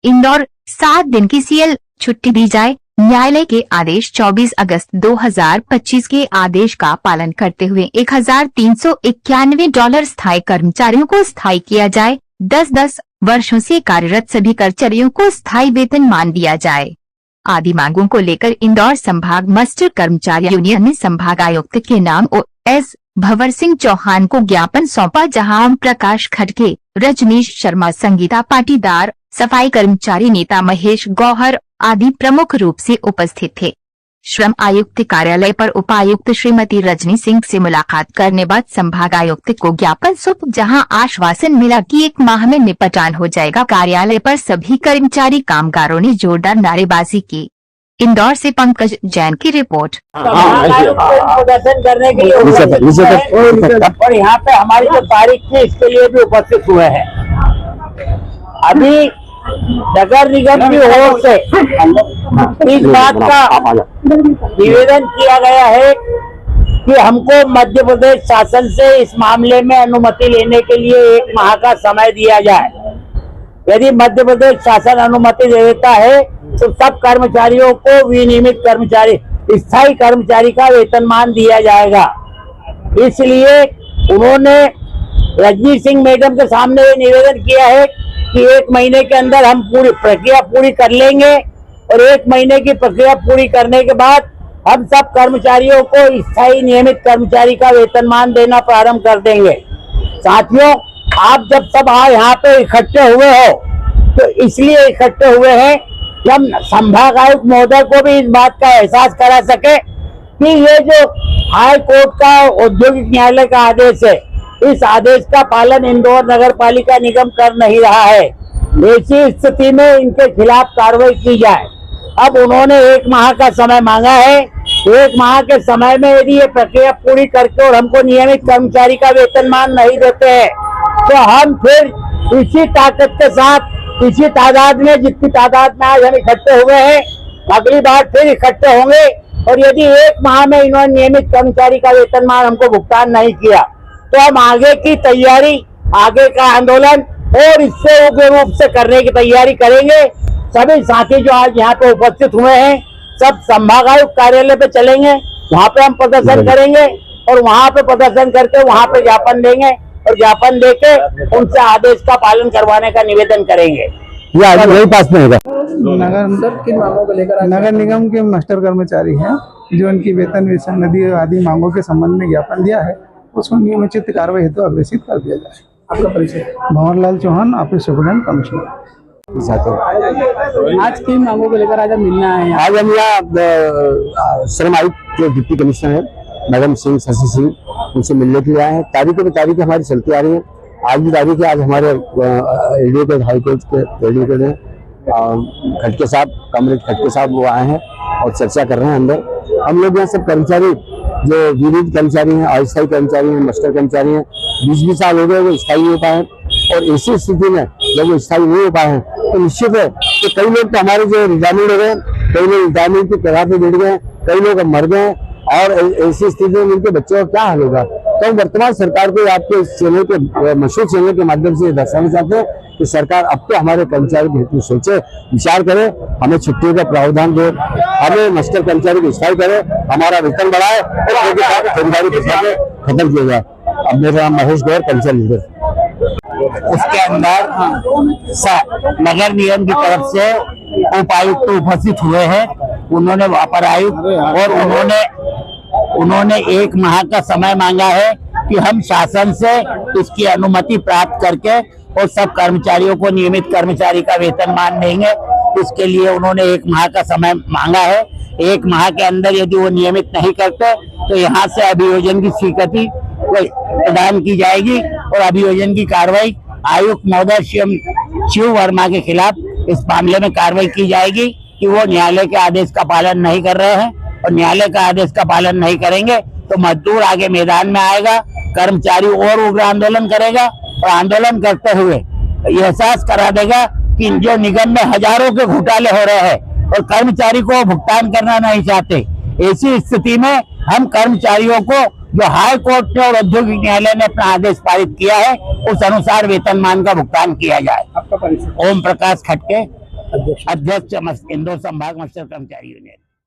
इंदौर 7 दिन की सीएल छुट्टी दी जाए। न्यायालय के आदेश 24 अगस्त 2025 के आदेश का पालन करते हुए $1391 स्थायी कर्मचारियों को स्थायी किया जाए। 10-10 वर्षों से कार्यरत सभी कर्मचारियों को स्थायी वेतनमान दिया जाए। आदि मांगों को लेकर इंदौर संभाग मास्टर कर्मचारी यूनियन ने संभाग आयुक्त के नाम OS भंवर सिंह चौहान को ज्ञापन सौंपा, जहां ओम प्रकाश खडके, रजनीश शर्मा, संगीता पाटीदार, सफाई कर्मचारी नेता महेश गौहर आदि प्रमुख रूप से उपस्थित थे। श्रम आयुक्त कार्यालय पर उपायुक्त श्रीमती रजनी सिंह से मुलाकात करने बाद संभाग आयुक्त को ज्ञापन सौंप, जहां आश्वासन मिला कि 1 माह में निपटान हो जाएगा। कार्यालय पर सभी कर्मचारी कामगारों ने जोरदार नारेबाजी की। इंदौर से पंकज जैन की रिपोर्ट। प्रदर्शन करने के लिए और यहाँ पे हमारी जो तारीख थी इसके लिए भी उपस्थित हुए हैं। अभी नगर निगम की ओर से इस बात का निवेदन किया गया है कि हमको मध्य प्रदेश शासन से इस मामले में अनुमति लेने के लिए 1 माह का समय दिया जाए। यदि मध्य प्रदेश शासन अनुमति दे देता है तो सब कर्मचारियों को विनियमित कर्मचारी, स्थायी कर्मचारी का वेतनमान दिया जाएगा। इसलिए उन्होंने रजनी सिंह मैडम के सामने ये निवेदन किया है कि 1 महीने के अंदर हम पूरी प्रक्रिया पूरी कर लेंगे और 1 महीने की प्रक्रिया पूरी करने के बाद हम सब कर्मचारियों को स्थायी नियमित कर्मचारी का वेतनमान देना प्रारंभ कर देंगे। साथियों, आप जब सब यहाँ पे इकट्ठे हुए हो तो इसलिए इकट्ठे हुए हैं कि हम संभाग आयुक्त महोदय को भी इस बात का एहसास करा सके कि ये जो हाई कोर्ट का औद्योगिक न्यायालय का आदेश है, इस आदेश का पालन इंदौर नगर पालिका निगम कर नहीं रहा है। ऐसी स्थिति में इनके खिलाफ कार्रवाई की जाए। अब उन्होंने 1 माह का समय मांगा है। 1 माह के समय में यदि ये प्रक्रिया पूरी करके और हमको नियमित कर्मचारी का वेतनमान नहीं देते हैं तो हम फिर इसी ताकत के साथ, इसी तादाद में, जितनी तादाद में आज हम इकट्ठे हुए हैं, अगली बार फिर इकट्ठे होंगे। और यदि 1 माह में इन्होंने नियमित कर्मचारी का वेतनमान हमको भुगतान नहीं किया तो हम आगे की तैयारी, आगे का आंदोलन और इससे उग्र रूप से करने की तैयारी करेंगे। सभी साथी जो आज यहाँ पे उपस्थित हुए हैं सब संभागायुक्त कार्यालय पे चलेंगे, वहाँ पे हम प्रदर्शन करेंगे और वहाँ पे प्रदर्शन करके वहाँ पे ज्ञापन देंगे और ज्ञापन देके उनसे आदेश का पालन करवाने का निवेदन करेंगे। यही पास में होगा। नगर किन मांगों को लेकर? नगर निगम के मास्टर कर्मचारी हैं जो उनकी वेतन विसंगति आदि मांगों के संबंध में ज्ञापन दिया है, उसको नियमित कार्रवाई हेतु अग्रेसित कर दिया जाए। आपका परिचय? Bhanwar Lal Chauhan, office superintendent commissioner. आज किन मांगों को लेकर आज हम मिलना है? आज हम यहाँ श्रम आयुक्त जो डिप्टी कमिश्नर है मैडम सिंह, शशि सिंह, उनसे मिलने के लिए आए हैं। तारीखें पे तारीखें हमारी चलती आ रही है। आज भी तारीख है। आज हमारे एडवोकेट हाईकोर्ट के एडवोकेट हैं खडके साहब, कमरेड खडके साहब, वो आए हैं और चर्चा कर रहे हैं अंदर। हम लोग यहाँ सब कर्मचारी जो विविध कर्मचारी हैं, अस्थायी कर्मचारी हैं, मास्टर कर्मचारी हैं, 20-20 साल हो गए वो स्थायी नहीं हो पाए हैं। और ऐसी स्थिति में जब वो स्थायी नहीं हो पाए हैं तो निश्चित है कि कई लोग तो हमारे जो रिटायरमेंट हो गए, कई लोग रिटायरमेंट के प्रभाव में बैठ गए, कई लोग मर गए और ऐसी स्थिति में उनके बच्चों का क्या हाल होगा। तो वर्तमान सरकार को आपके चैनल के, मशहूर चैनल के माध्यम से दर्शाना चाहते हैं कि सरकार अब तो हमारे कर्मचारी के हेतु सोचे, विचार करे, हमें छुट्टियों का प्रावधान दे, हमें मास्टर कर्मचारी को स्थायी करे, हमारा वेतन बढ़ाए और खरीदारी खत्म किया जाए। अब मेरा नाम महेश गौर, कर्मचारी लीडर। उसके अंदर नगर निगम की तरफ से उपायुक्त उपस्थित हुए हैं, उन्होंने अपर आयुक्त और उन्होंने 1 माह का समय मांगा है कि हम शासन से इसकी अनुमति प्राप्त करके और सब कर्मचारियों को नियमित कर्मचारी का वेतनमान देंगे। इसके लिए उन्होंने 1 माह का समय मांगा है। 1 माह के अंदर यदि वो नियमित नहीं करते तो यहाँ से अभियोजन की स्वीकृति प्रदान की जाएगी और अभियोजन की कार्रवाई आयुक्त महोदय शिव वर्मा के खिलाफ इस मामले में कार्रवाई की जाएगी कि वो न्यायालय के आदेश का पालन नहीं कर रहे हैं। और न्यायालय का आदेश का पालन नहीं करेंगे तो मजदूर आगे मैदान में आएगा, कर्मचारी और उग्र आंदोलन करेगा और आंदोलन करते हुए एहसास करा देगा कि जो निगम में हजारों के घोटाले हो रहे हैं और कर्मचारी को भुगतान करना नहीं चाहते। ऐसी स्थिति में हम कर्मचारियों को जो हाई कोर्ट ने और औद्योगिक न्यायालय ने अपना आदेश पारित किया है उस अनुसार वेतनमान का भुगतान किया जाए। आपका परिचय? ओम प्रकाश खडके, अध्यक्ष इंदौर संभाग मास्टर कर्मचारी यूनियन।